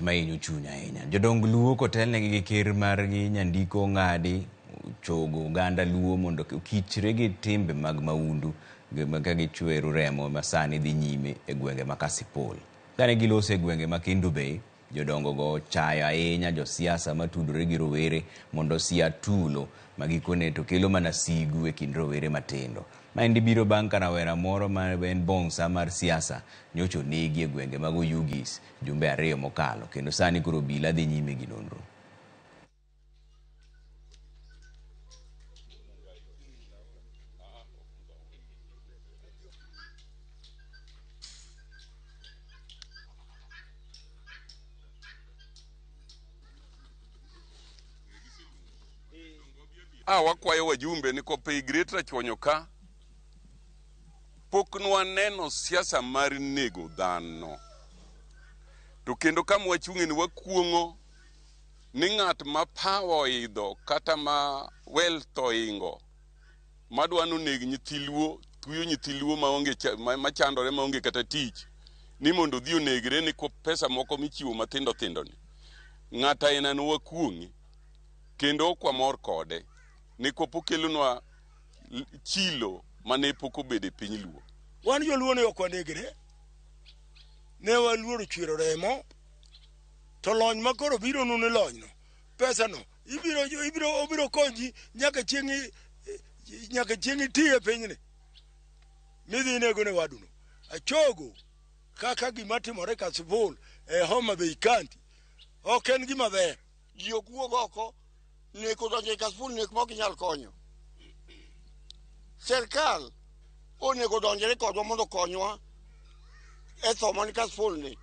Mahinyo chuny ahinya. Jodong Luo kotelnegi gi ker margi Nyandiko Ng'adi chogo oganda Luo mondo okichre gi timbe mag maundu ka gichwero remo masani dhi nyime e gwenge ma Kasipul. Kane giloso e gwenge ma Kendu Bay, jodongo go chayo ahinya josiasa matudore gi rowere mondo siya tulo magikone to kelo mana sigu e kind rowere matindo. Maendi biro bang' ka rawera moro ma en bongsa mar siasa nyocha onegi e gwenge mag Oyugis jumbe 2 mokalo, kendo sani koro obila dhi nyime gi nonro. Wakwayo wajumbe ni kopi Greater chwonyo ka pok nwaneno siasa mar nego dhano. To kendo kama wachung'e ni wakuong'o ni ng'at ma pawa oidho kata ma wealth oingo madwano neg nyithi Luo, tuyo nyithi Luo machandore maonge kata tich, ni mondo dhi onegre ni ko pesa moko michiwo matindo tindo ni. Ng'ata aina no wakuong'e kendo kwa mor kode ni kopo kelonwa chilo mane poko bede piny Luo. Wan joluo ne ok wanegre, ne waluoro chwero remo, to lony makoro biro nune lony no, pesa no obiro konyi nyaka chieng' tiye pinyni midhi nego ne waduno. Achogo kaka gima timore Kasipul e Homa Bay County ok en gima ber. Ji ok wuog oko neko donjo e Kasipul nek mok nyal konyo. Serikal onego donjre kodwa mondo konywa e tho man Kasipul ni.